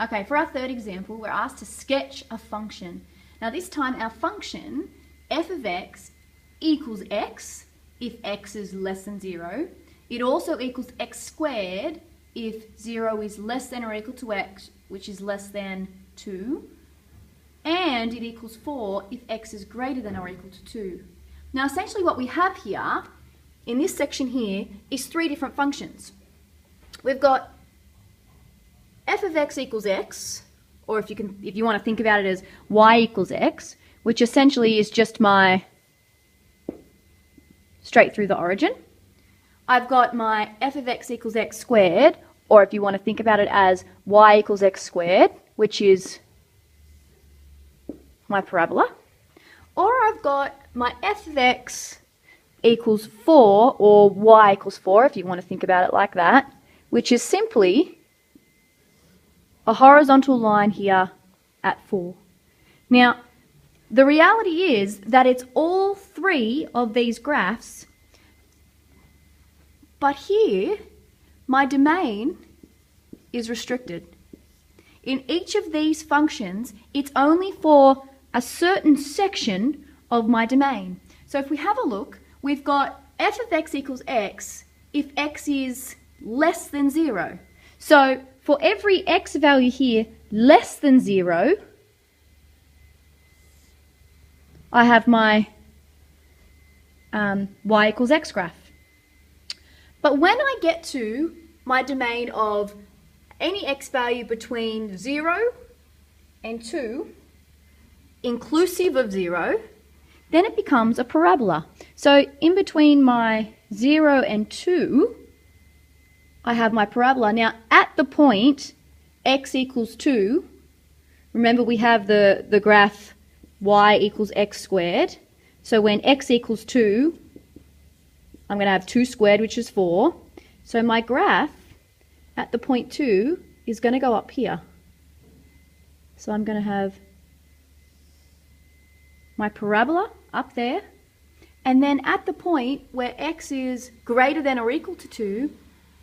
Okay, for our third example, we're asked to sketch a function. Now this time our function, f of x equals x if x is less than 0. It also equals x squared if 0 is less than or equal to x, which is less than 2. And it equals 4 if x is greater than or equal to 2. Now essentially what we have here, in this section here, is three different functions. We've got f of x equals x, or if you want to think about it as y equals x, which essentially is just my straight through the origin. I've got my f of x equals x squared, or if you want to think about it as y equals x squared, which is my parabola. Or I've got my f of x equals 4, or y equals 4, if you want to think about it like that, which is simply a horizontal line here at 4. Now, the reality is that it's all three of these graphs, but here my domain is restricted. In each of these functions, it's only for a certain section of my domain. So if we have a look, we've got f of x equals x if x is less than 0. So for every x value here less than 0, I have my y equals x graph. But when I get to my domain of any x value between 0 and 2, inclusive of 0, then it becomes a parabola. So in between my 0 and 2, I have my parabola. Now at the point x equals 2, remember we have the graph y equals x squared. So when x equals 2, I'm going to have 2 squared, which is 4. So my graph at the point 2 is going to go up here. So I'm going to have my parabola up there. And then at the point where x is greater than or equal to 2,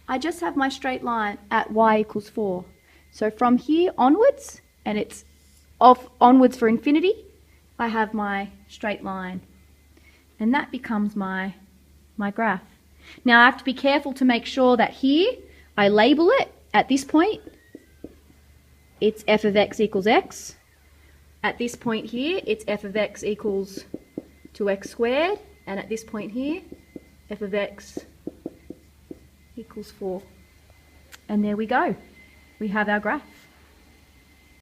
I just have my straight line at y equals 4. So from here onwards, and it's off onwards for infinity, I have my straight line. And that becomes my graph. Now I have to be careful to make sure that here I label it at this point. It's f of x equals x. At this point here, it's f of x equals 2x squared. And at this point here, f of x equals 4. And there we go. We have our graph.